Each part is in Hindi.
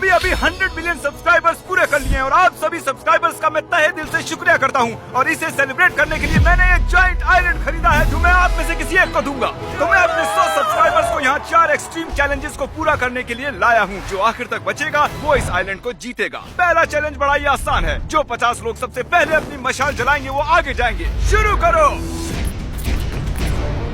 अभी अभी 100 मिलियन सब्सक्राइबर्स पूरे कर लिए हैं और आप सभी सब्सक्राइबर्स का मैं तहे दिल से शुक्रिया करता हूँ। और इसे सेलिब्रेट करने के लिए मैंने एक जॉइंट आइलैंड खरीदा है जो मैं आप में से किसी एक को दूंगा। तो मैं अपने 100 सब्सक्राइबर्स को यहाँ 4 एक्सट्रीम चैलेंजेस को पूरा करने के लिए लाया हूँ। जो आखिर तक बचेगा वो इस आइलैंड को जीतेगा। पहला चैलेंज बड़ा ही आसान है। जो 50 लोग सबसे पहले अपनी मशाल जलाएंगे वो आगे जाएंगे। शुरू करो।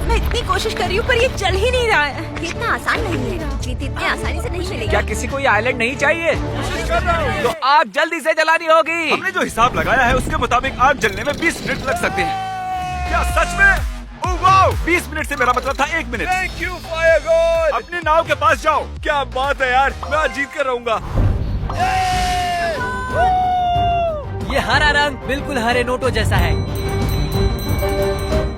मैं इतनी कोशिश कर रही हूँ पर ये चल ही नहीं रहा है। इतना आसान नहीं है, जीत इतनी आसानी से नहीं मिलेगी। क्या किसी को ये आइलैंड नहीं चाहिए? तो आग जल्दी से जलानी होगी। हमने जो हिसाब लगाया है उसके मुताबिक आग जलने में 20 मिनट लग सकते हैं। क्या सच में? Oh wow! 20 मिनट से मेरा मतलब था 1 minute. Thank you fire God. अपनी नाव के पास जाओ। क्या बात है यार, मैं आज जीत कर रहूंगा। ये हरा रंग बिल्कुल हरे नोटों जैसा है।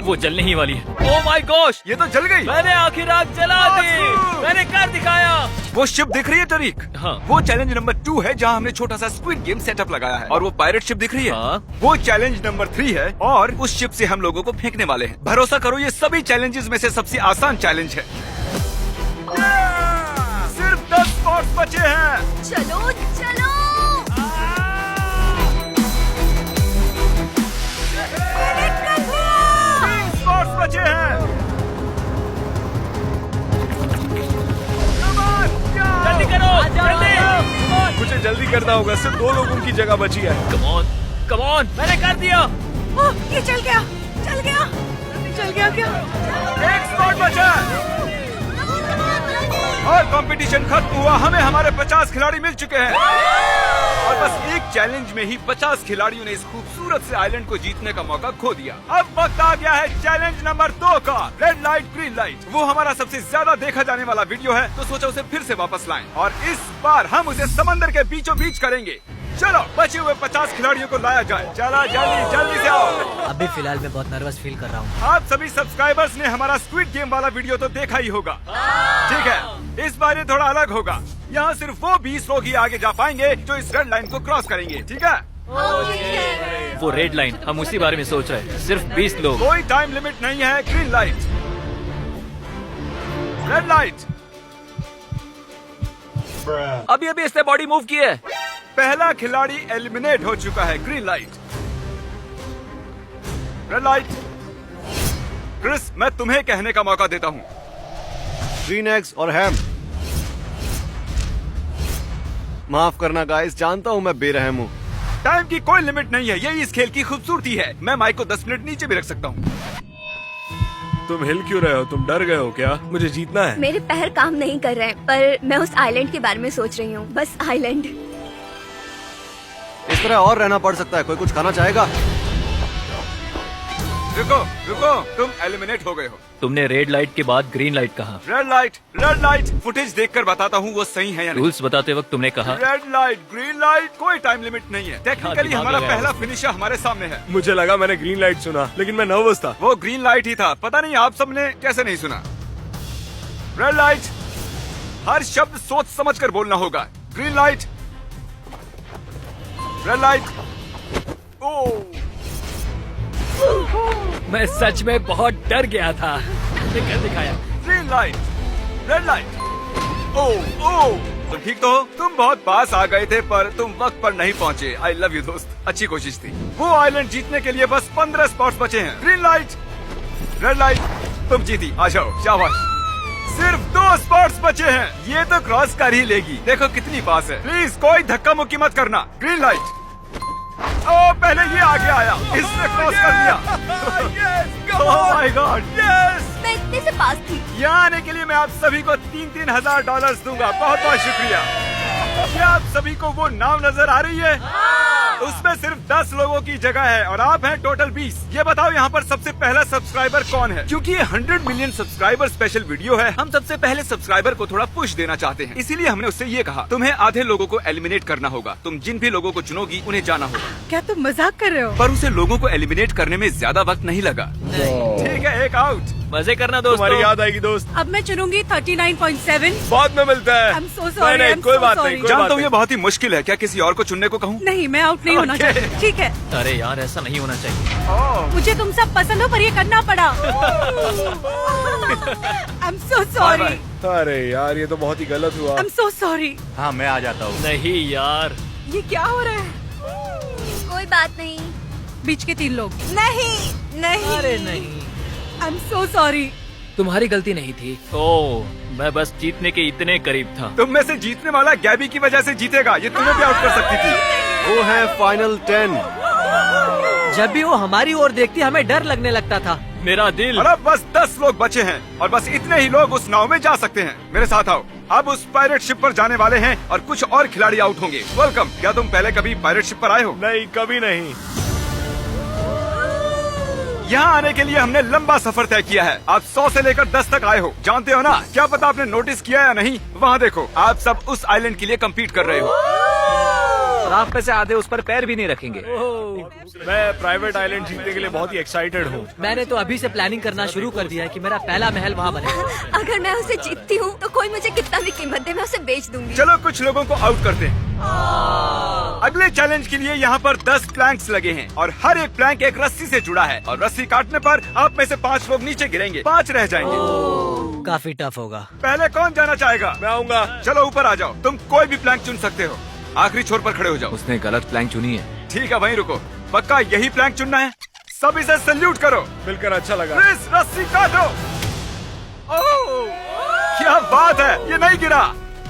वो जलने ही वाली है। Oh my gosh! ये तो जल गई। मैंने आखिर आग जला दी। मैंने कर दिखाया। वो शिप दिख रही है तरीक? हाँ। वो चैलेंज नंबर 2 है जहाँ हमने छोटा सा स्क्विड गेम सेटअप लगाया है। और वो पायरेट शिप दिख रही है? हाँ। वो चैलेंज नंबर 3 है और उस शिप से हम लोगों को फेंकने वाले हैं। भरोसा करो ये सभी चैलेंजेस में से सबसे आसान चैलेंज है। सिर्फ 10 स्पॉट्स बचे हैं। चलो चलो। स्पॉट्स बचे हैं। जल्दी करो, जल्दी। मुझे जल्दी करना होगा, सिर्फ 2 लोगों की जगह बची है। कम ऑन, मैंने कर दिया। ओह, ये चल गया, चल गया, चल गया क्या? एक स्पॉट बचा है। और कंपटीशन खत्म हुआ। हमें हमारे 50 खिलाड़ी मिल चुके हैं और बस एक चैलेंज में ही 50 खिलाड़ियों ने इस खूबसूरत से आइलैंड को जीतने का मौका खो दिया। अब वक्त आ गया है चैलेंज नंबर 2 का, रेड लाइट ग्रीन लाइट। वो हमारा सबसे ज्यादा देखा जाने वाला वीडियो है तो सोचा उसे फिर से वापस लाएं और इस बार हम उसे समंदर के बीचों बीच करेंगे। चलो बचे हुए 50 खिलाड़ियों को लाया जाए। चला जल्दी जल्दी से आओ। अभी फिलहाल मैं बहुत नर्वस फील कर रहा हूँ। आप सभी सब्सक्राइबर्स ने हमारा स्क्विड गेम वाला वीडियो तो देखा ही होगा। ठीक है, इस बार ये थोड़ा अलग होगा। यहाँ सिर्फ वो 20 लोग ही आगे जा पाएंगे जो इस रेड लाइन को क्रॉस करेंगे। ठीक है? वो रेड लाइन, हम उसी बारे में सोच रहे हैं। सिर्फ 20 लोग। कोई टाइम लिमिट नहीं है। Green light, red light. अभी अभी इसने बॉडी मूव की है। पहला खिलाड़ी एलिमिनेट हो चुका है। Green light, red light. Chris, मैं तुम्हें कहने का मौका देता हूँ। ग्रीन एग्स और हैम। माफ करना गाइस, जानता हूँ मैं बेरहम हूँ। टाइम की कोई लिमिट नहीं है, यही इस खेल की खूबसूरती है। मैं माइक को 10 मिनट नीचे भी रख सकता हूँ। तुम हिल क्यों रहे हो? तुम डर गए हो क्या? मुझे जीतना है। मेरे पैर काम नहीं कर रहे हैं, पर मैं उस आइलैंड के बारे में सोच रही हूँ। बस आइलैंड। इस तरह और रहना पड़ सकता है। कोई कुछ खाना चाहेगा? रुको रुको, तुम एलिमिनेट हो गए हो। तुमने रेड लाइट के बाद ग्रीन लाइट कहा। Red light, red light. Footage देखकर बताता हूँ वो सही है या नहीं। रूल्स बताते वक्त तुमने कहा रेड लाइट, ग्रीन लाइट, कोई टाइम लिमिट नहीं है। टेक्निकली दिमाग हमारा लगाया पहला फिनिशर हमारे सामने है। मुझे लगा मैंने ग्रीन लाइट सुना, लेकिन मैं नर्वस था। वो ग्रीन लाइट ही था। पता नहीं आप सबने कैसे नहीं सुना। रेड लाइट, हर शब्द सोच समझ कर बोलना होगा। Green light, red light. ओह, मैं सच में बहुत डर गया था। कर दिखाया। Green light, red light. ओह ओह, तो ठीक तो हो? तुम बहुत पास आ गए थे पर तुम वक्त पर नहीं पहुंचे। आई लव यू दोस्त, अच्छी कोशिश थी। वो आइलैंड जीतने के लिए बस 15 स्पॉट्स बचे हैं। ग्रीन लाइट, रेड लाइट, तुम जीती। आ जाओ, शाबाश। सिर्फ 2 स्पॉट्स बचे हैं। ये तो क्रॉस कर ही लेगी। देखो कितनी पास है। प्लीज कोई धक्का मुक्की मत करना। Green light. ओ, पहले ये आगे आया, इसने क्रॉस कर दिया। Oh my God, yes! मैं इतने से पास थी। यहाँ आने के लिए मैं आप सभी को 3-3 हजार डॉलर्स दूंगा। बहुत बहुत शुक्रिया। क्या आप सभी को वो नाव नजर आ रही है? उसमें सिर्फ 10 लोगों की जगह है और आप हैं टोटल 20। ये बताओ यहाँ पर सबसे पहला सब्सक्राइबर कौन है? क्योंकि ये 100 मिलियन सब्सक्राइबर स्पेशल वीडियो है, हम सबसे पहले सब्सक्राइबर को थोड़ा पुश देना चाहते हैं। इसीलिए हमने उससे ये कहा, तुम्हें आधे लोगों को एलिमिनेट करना होगा। तुम जिन भी लोगों को चुनोगी उन्हें जाना होगा। क्या तुम मजाक कर रहे हो? पर उसे लोगों को एलिमिनेट करने में ज्यादा वक्त नहीं लगा। ठीक है, एक आउट। मजे करना तुम्हारी दोस्तों। याद आएगी दोस्त। अब मैं चुनूंगी 39.7। बाद में मिलता है। I'm so sorry, नहीं, I'm कोई so बात sorry। नहीं, कोई जानता बात हूँ ये नहीं। बहुत ही मुश्किल है, क्या किसी और को चुनने को कहूँ? नहीं, मैं आउट नहीं होना Okay। चाहती। ठीक है, अरे यार ऐसा नहीं होना चाहिए। ओह, मुझे तुम सब पसंद हो पर ये करना पड़ा। I'm so sorry। Bye अरे यार ये तो बहुत ही गलत हुआ। I'm so sorry। हाँ मैं आ जाता हूँ। नहीं यार, ये क्या हो रहा है? कोई बात नहीं। बीच के 3 लोग। नहीं, नहीं। अरे नहीं, I'm so sorry। तुम्हारी गलती नहीं थी। ओह मैं बस जीतने के इतने करीब था। तुम में से जीतने वाला गैबी की वजह से जीतेगा, ये तुम्हें भी आउट कर सकती थी। वो है फाइनल 10। जब भी वो हमारी ओर देखती हमें डर लगने लगता था। मेरा दिल। और अब बस 10 लोग बचे हैं और बस इतने ही लोग उस नाव में जा सकते हैं। मेरे साथ आओ। अब उस पायरेट शिप पर जाने वाले हैं और कुछ और खिलाड़ी आउट होंगे। वेलकम। क्या तुम पहले कभी पायरेट शिप पर आए हो? नहीं, कभी नहीं। यहाँ आने के लिए हमने लंबा सफर तय किया है। आप 100 से लेकर 10 तक आए हो, जानते हो ना? क्या पता आपने नोटिस किया या नहीं? वहाँ देखो, आप सब उस आइलैंड के लिए कम्पीट कर रहे हो। और आप में से आधे उस पर पैर भी नहीं रखेंगे। मैं प्राइवेट आइलैंड जीतने के लिए बहुत ही एक्साइटेड हूँ। मैंने तो अभी से प्लानिंग करना शुरू कर दिया है कि मेरा पहला महल वहाँ बने। अगर मैं उसे जीतती हूँ तो कोई मुझे कितना भी कीमत दे मैं उसे बेच दूंगी। चलो कुछ लोगों को आउट करते हैं। अगले चैलेंज के लिए यहाँ पर 10 प्लैंक्स लगे हैं और हर एक प्लैंक एक रस्सी से जुड़ा है और रस्सी काटने पर आप में से 5 लोग नीचे गिरेंगे, 5 रह जाएंगे। काफी टफ होगा। पहले कौन जाना चाहेगा? मैं आऊंगा। चलो ऊपर आ जाओ। तुम कोई भी प्लैंक चुन सकते हो। आखिरी छोर पर खड़े हो जाओ। उसने गलत प्लान चुनी है। ठीक है, वहीं रुको। पक्का यही प्लैंक चुनना है? सब इसे सल्यूट करो। मिलकर अच्छा लगा। प्लीज रस्सी काटो। ओह, क्या बात है, ये नहीं गिरा।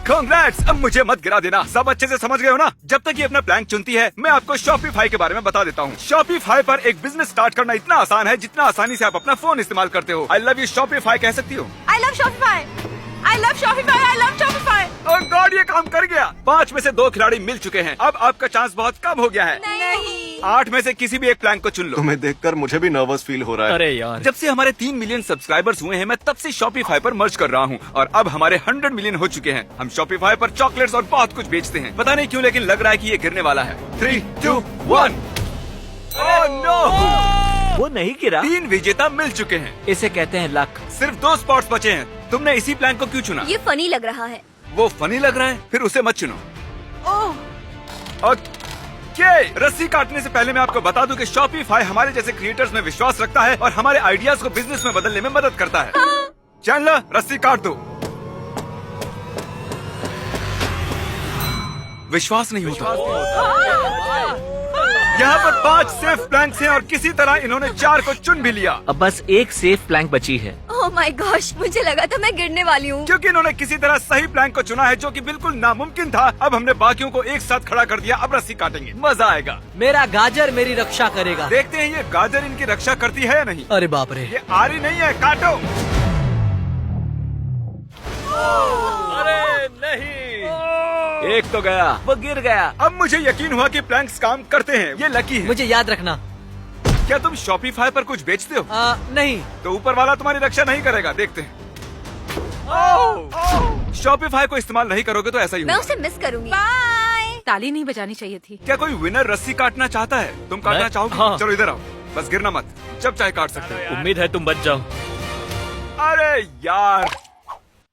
कांग्रेट्स। अब मुझे मत गिरा देना। सब अच्छे से समझ गए हो ना? जब तक ये अपना प्लैंक चुनती है, मैं आपको शॉपिफाई के बारे में बता देता हूँ। शॉपिफाई पर एक बिजनेस स्टार्ट करना इतना आसान है जितना आसानी से आप अपना फोन इस्तेमाल करते हो। आई लव यू शॉपिफाई कह सकती हो। I love Shopify। I love Shopify। I love Shopify। Oh God, ये काम कर गया। 5 में से 2 खिलाड़ी मिल चुके हैं। अब आपका चांस बहुत कम हो गया है। नहीं। 8 में से किसी भी एक प्लैंक को चुन लो। तुम्हें देखकर मुझे भी नर्वस फील हो रहा है। अरे यार, जब से हमारे 3 मिलियन सब्सक्राइबर्स हुए हैं, मैं तब से शॉपिफाई पर मर्ज कर रहा हूँ और अब हमारे 100 मिलियन हो चुके हैं। हम शॉपिफाई पर चॉकलेट्स और बहुत कुछ बेचते हैं। पता नहीं क्यों, लेकिन लग रहा है कि ये गिरने वाला है। 3, 2, 1। ओह नो, वो नहीं गिरा। 3 विजेता मिल चुके हैं। इसे कहते हैं लक। सिर्फ 2 स्पॉट्स बचे हैं। तुमने इसी प्लान को क्यों चुना? ये फनी लग रहा है। वो फनी लग रहा है, फिर उसे मत चुनो। ओह, ओके, रस्सी काटने से पहले मैं आपको बता दूं कि शॉपिफाई हमारे जैसे क्रिएटर्स में विश्वास रखता है और हमारे आइडियाज को बिजनेस में बदलने में मदद करता है। चैनलर, रस्सी काट दो। विश्वास नहीं होता। यहाँ पर 5 सेफ प्लैंक्स हैं और किसी तरह इन्होंने 4 को चुन भी लिया। अब बस एक सेफ प्लैंक बची है। ओह माय गॉश, मुझे लगा था मैं गिरने वाली हूँ। क्योंकि इन्होंने किसी तरह सही प्लैंक को चुना है जो कि बिल्कुल नामुमकिन था। अब हमने बाकियों को एक साथ खड़ा कर दिया। अब रस्सी काटेंगे, मजा आएगा। मेरा गाजर मेरी रक्षा करेगा। देखते हैं ये गाजर इनकी रक्षा करती है या नहीं। अरे बाप रे। ये आरी नहीं है, काटो। अरे नहीं, एक तो गया, वो गिर गया। अब मुझे यकीन हुआ कि प्लैंक्स काम करते हैं। ये लकी है। मुझे याद रखना। क्या तुम शॉपिफाई पर कुछ बेचते हो? नहीं। तो ऊपर वाला तुम्हारी रक्षा नहीं करेगा, देखते हैं। शॉपिफाई को इस्तेमाल नहीं करोगे तो ऐसा ही मैं होगा। उसे मिस करूंगी। बाय। ताली नहीं बजानी चाहिए थी। क्या कोई विनर रस्सी काटना चाहता है? तुम काटना मैं? चाहोगे? हाँ। चलो इधर आओ, बस गिरना मत। जब चाहे काट सकते हो। उम्मीद है तुम बच जाओ। अरे यार,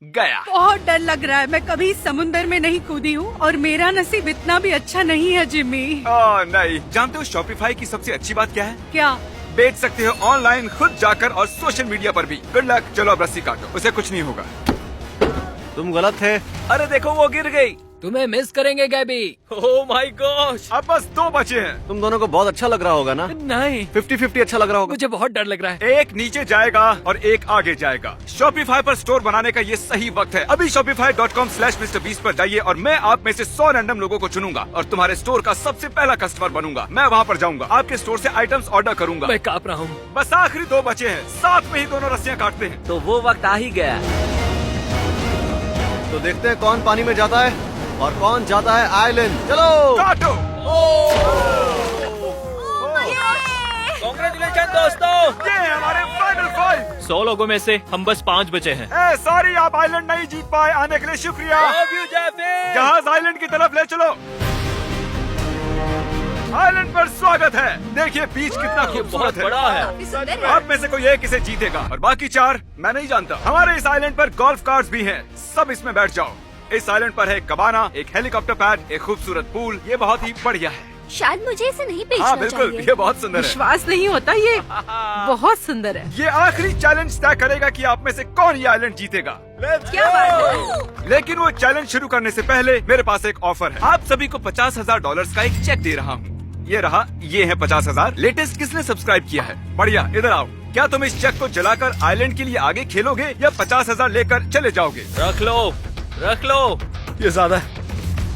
गया। बहुत डर लग रहा है। मैं कभी समुंदर में नहीं कूदी हूँ और मेरा नसीब इतना भी अच्छा नहीं है जिम्मी। नहीं, जानते हो शॉपिफाई की सबसे अच्छी बात क्या है? क्या? बेच सकते हो ऑनलाइन, खुद जाकर और सोशल मीडिया पर भी। Good luck. चलो अब रस्सी काटो, उसे कुछ नहीं होगा। तुम गलत थे। अरे देखो वो गिर गई। तुम्हें मिस करेंगे गैबी। Oh my gosh. अब बस 2 बचे हैं। तुम दोनों को बहुत अच्छा लग रहा होगा ना? नहीं, 50-50 अच्छा लग रहा होगा। मुझे बहुत डर लग रहा है। एक नीचे जाएगा और एक आगे जाएगा। शॉपिफाई पर स्टोर बनाने का ये सही वक्त है। अभी shopify.com/MrBeast पर जाइए और मैं आप में से 100 रैंडम लोगों को चुनूंगा और तुम्हारे स्टोर का सबसे पहला कस्टमर बनूंगा। मैं वहाँ पर जाऊंगा, आपके स्टोर से आइटम्स ऑर्डर करूंगा। मैं कांप रहा हूँ। बस आखिरी 2 बचे हैं। साथ में ही दोनों रस्सियाँ काटते हैं। तो वो वक्त आ ही गया। तो देखते हैं कौन पानी में जाता है और कौन जाता है आइलैंड। चलो काटो। कांग्रेचुलेशन दोस्तों। ये है हमारे फाइनल 5। 100 लोगों में से हम बस 5 बचे हैं। सॉरी, आप आइलैंड नहीं जीत पाए। आने के लिए शुक्रिया। Love you, Jeffy। जहाज आइलैंड की तरफ ले चलो। आइलैंड पर स्वागत है। देखिए बीच कितना बहुत खूबसूरत है। बड़ा है। काफी सुंदर है। आप में से कोई एक इसे जीतेगा और बाकी 4 मैं नहीं जानता। हमारे इस आइलैंड पर गोल्फ कार्ट्स भी हैं। सब इसमें बैठ जाओ। इस आइलैंड पर है एक कबाना, एक हेलीकॉप्टर पैड, एक खूबसूरत पूल। ये बहुत ही बढ़िया है। शायद मुझे इसे नहीं बेचना हाँ बिल्कुल, चाहिए। ये बहुत सुंदर है। विश्वास नहीं होता, ये बहुत सुंदर है। ये आखिरी चैलेंज तय करेगा कि आप में से कौन ये आइलैंड जीतेगा। क्या बात है? लेकिन वो चैलेंज शुरू करने से पहले मेरे पास एक ऑफर है। आप सभी को $50,000 का एक चेक दे रहा हूँ। ये रहा, ये है 50,000। लेटेस्ट किसने सब्सक्राइब किया है? बढ़िया, इधर आओ। क्या तुम इस चेक को जलाकर आइलैंड के लिए आगे खेलोगे या 50,000 लेकर चले जाओगे? रख लो, रख लो। ये ज्यादा है,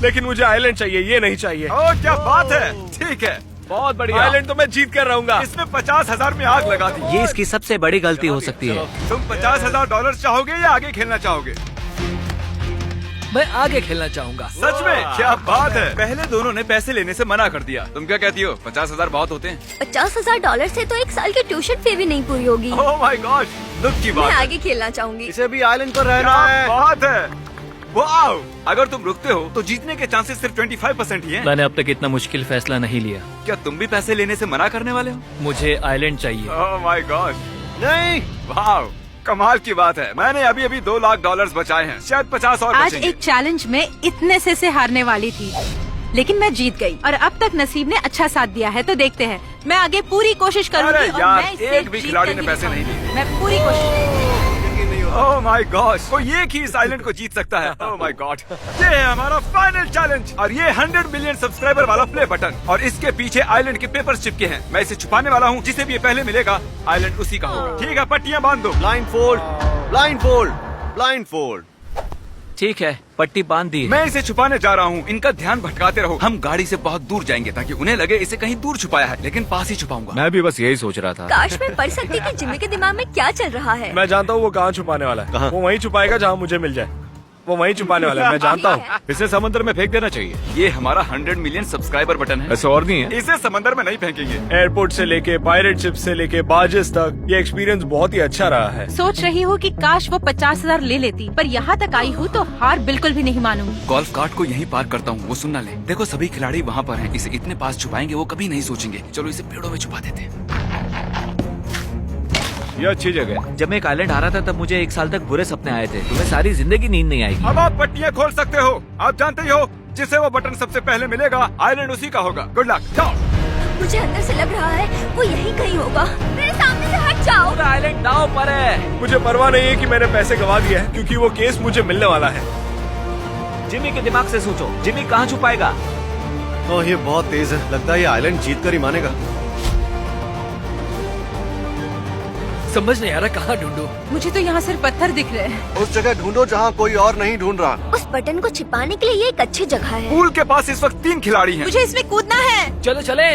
लेकिन मुझे आइलैंड चाहिए, ये नहीं चाहिए। ओ क्या बात है, ठीक है, बहुत बढ़िया। आइलैंड तो मैं जीत कर रहूंगा। इसने 50,000 में आग लगा दी। ये इसकी सबसे बड़ी गलती हो सकती है। तुम $50,000 चाहोगे या आगे खेलना चाहोगे? मैं आगे खेलना चाहूंगा। सच में? क्या बात है। पहले दोनों ने पैसे लेने से मना कर दिया। तुम क्या कहती हो? 50,000 बहुत होते हैं। $50,000 से तो 1 साल की ट्यूशन फी भी नहीं पूरी होगी। ओह माय गॉड, दुख की मैं बात है। आगे खेलना चाहूंगी। इसे भी आइलैंड पर रहना क्या है। बात है। वाओ! अगर तुम रुकते हो तो जीतने के चांसेस सिर्फ 25% ही हैं। मैंने अब तक इतना मुश्किल फैसला नहीं लिया। क्या तुम भी पैसे लेने से मना करने वाले हो? मुझे आइलैंड चाहिए। ओह माय गॉड, नहीं, वाओ, कमाल की बात है। मैंने अभी अभी $2 लाख बचाए हैं। शायद 50 और आज बचेंगे। एक चैलेंज में इतने से हारने वाली थी, लेकिन मैं जीत गई और अब तक नसीब ने अच्छा साथ दिया है। तो देखते हैं, मैं आगे पूरी कोशिश करूंगी। अरे और यार, मैं इससे एक भी जीत खिलाड़ी कर ने पैसे नहीं दिखाऊंगी। लिए। मैं पूरी कोशिश। ओह माय गॉड, कोई एक ही इस आइलैंड को जीत सकता है। ओह माय गॉड, ये है हमारा फाइनल चैलेंज और ये 100 मिलियन सब्सक्राइबर वाला प्ले बटन और इसके पीछे आइलैंड के पेपर्स चिपके हैं। मैं इसे छुपाने वाला हूँ। जिसे भी ये पहले मिलेगा आइलैंड उसी का होगा। ठीक है, पट्टियां बांध दो। Blind fold, blind fold, blind fold. ठीक है, पट्टी बांध दी। मैं इसे छुपाने जा रहा हूँ। इनका ध्यान भटकाते रहो। हम गाड़ी से बहुत दूर जाएंगे ताकि उन्हें लगे इसे कहीं दूर छुपाया है, लेकिन पास ही छुपाऊंगा। मैं भी बस यही सोच रहा था। काश मैं पढ़ सकती कि जिम्मी के दिमाग में क्या चल रहा है। मैं जानता हूँ वो कहाँ छुपाने वाला है। कहाँ? वो वहीं छुपाएगा जहाँ मुझे मिल जाए। वो वहीं छुपाने वाला है, मैं जानता हूँ। इसे समंदर में फेंक देना चाहिए। ये हमारा 100 मिलियन सब्सक्राइबर बटन है। ऐसा और नहीं है। इसे समंदर में नहीं फेंकेंगे। एयरपोर्ट से लेके पायरेट शिप से लेके बार्जेस तक ये एक्सपीरियंस बहुत ही अच्छा रहा है। सोच रही हूँ कि काश वो 50,000 ले लेती, पर यहाँ तक आई हूँ तो हार बिल्कुल भी नहीं मानूंगी। गोल्फ कार्ट को यहीं पार्क करता हूँ, वो सुनना ले। देखो सभी खिलाड़ी वहाँ पर हैं। इसे इतने पास छुपाएंगे वो कभी नहीं सोचेंगे। चलो इसे पेड़ों में छुपा देते हैं। ये अच्छी जगह है। जब मैं एक आइलैंड आ रहा था तब मुझे 1 साल तक बुरे सपने आए थे। तुम्हें सारी जिंदगी नींद नहीं आएगी। अब आप पट्टियां खोल सकते हो। आप जानते ही हो, जिसे वो बटन सबसे पहले मिलेगा आइलैंड उसी का होगा। गुड लक, जाओ। मुझे अंदर से लग रहा है वो यहीं कहीं होगा। मेरे सामने से हट जाओ। पूरा आइलैंड दांव पर है। मुझे परवाह नहीं है कि मैंने पैसे गवा दिए हैं, क्योंकि वो केस मुझे मिलने वाला है। जिमी के दिमाग से सोचो, जिमी कहाँ छुपाएगा? ओह ये बहुत तेज है। लगता है ये आइलैंड जीत कर ही मानेगा। समझ नहीं आ रहा कहाँ ढूंढूं। मुझे तो यहाँ सिर्फ पत्थर दिख रहे हैं। उस जगह ढूंढो जहाँ कोई और नहीं ढूंढ रहा। उस बटन को छिपाने के लिए ये एक अच्छी जगह है। पूल के पास इस वक्त 3 खिलाड़ी हैं। मुझे इसमें कूदना है। चलो चले।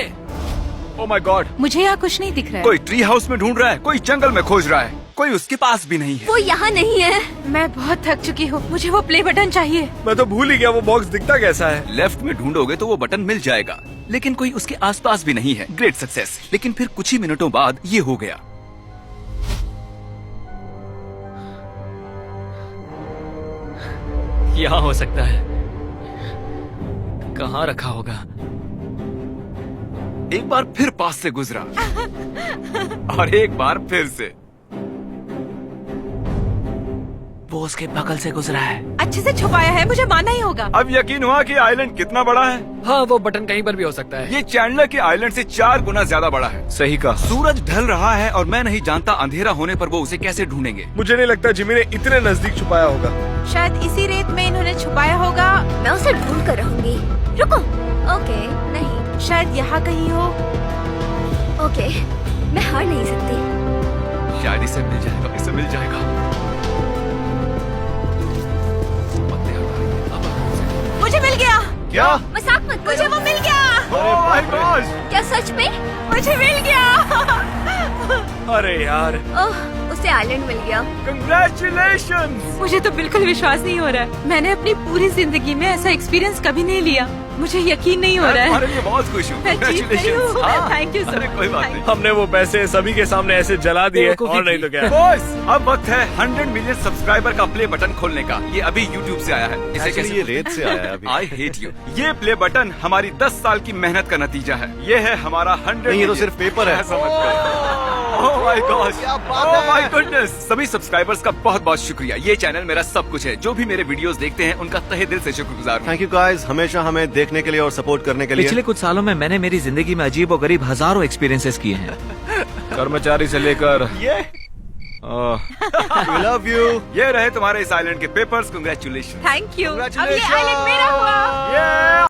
ओह माय गॉड, मुझे यहाँ कुछ नहीं दिख रहा है। कोई ट्री हाउस में ढूंढ रहा है, कोई जंगल में खोज रहा है, कोई उसके पास भी नहीं है। वो यहाँ नहीं है। मैं बहुत थक चुकी हूँ। मुझे वो प्ले बटन चाहिए। मैं तो भूल ही गया वो बॉक्स दिखता कैसा है। लेफ्ट में ढूंढोगे तो वो बटन मिल जाएगा, लेकिन कोई उसके आसपास भी नहीं है। Great success. लेकिन फिर कुछ ही मिनटों बाद ये हो गया। यहाँ हो सकता है। कहाँ रखा होगा? एक बार फिर पास से गुजरा और एक बार फिर से। वो उसके बगल से गुजरा है। अच्छे से छुपाया है, मुझे मानना ही होगा। अब यकीन हुआ कि आइलैंड कितना बड़ा है। हाँ, वो बटन कहीं पर भी हो सकता है। ये चैंडलर के आइलैंड से 4 गुना ज्यादा बड़ा है। सही कहा। सूरज ढल रहा है और मैं नहीं जानता अंधेरा होने पर वो उसे कैसे ढूंढेंगे। मुझे नहीं लगता जिमी ने इतने नजदीक छुपाया होगा। शायद इसी रेत में इन्होंने छुपाया होगा। मैं उसे ढूंढ कर रहूंगी। रुको। ओके, नहीं। शायद यहाँ कहीं हो। ओके, मैं हार नहीं सकती। शायद इसे मिल जाएगा, इसे मिल जाएगा। मुझे मिल गया। क्या? मजाक मत करो। मुझे वो मिल गया। Oh my gosh! क्या सच में? मुझे मिल गया। अरे यार, ओह, उसे आइलैंड मिल गया। Congratulations! मुझे तो बिल्कुल विश्वास नहीं हो रहा है। मैंने अपनी पूरी जिंदगी में ऐसा एक्सपीरियंस कभी नहीं लिया। मुझे यकीन नहीं हो रहा तुम्हारे है। लिए बहुत खुश हूँ। मैं जीत गई Congratulations। हूँ। हाँ। Thank you so अरे much। कोई बात Thank नहीं। हमने वो पैसे सभी के सामने ऐसे जला दिए बेवकूफी और नहीं की। तो क्या। बॉस अब वक्त है 100 मिलियन सब्सक्राइबर का प्ले बटन खोलने का। ये अभी YouTube से आया है। इसे Actually, कैसे ये रेत से आया है अभी। I hate you. ये प्ले बटन हमारी 10 साल की मेहनत का नतीजा है। ये है हमारा 100 नहीं, ये तो सिर्फ पेपर है। ओह माय गॉड, क्या बात ओह है। My goodness. सभी सब्सक्राइबर्स का बहुत बहुत शुक्रिया। ये चैनल मेरा सब कुछ है। जो भी मेरे वीडियोस देखते हैं उनका तहे दिल से शुक्रगुजार हूँ। थैंक यू गाइस, हमेशा हमें देखने के लिए और सपोर्ट करने के लिए। पिछले कुछ सालों में मैंने मेरी जिंदगी में अजीब और गरीब हजारों एक्सपीरियंसेस किए हैं। कर्मचारी से लेकर ये वी लव यू। ये रहे तुम्हारे इस आइलैंड के पेपर्स। कंग्रेचुलेशन। Thank you. अब ये Congratulations। आइलैंड मेरा हुआ।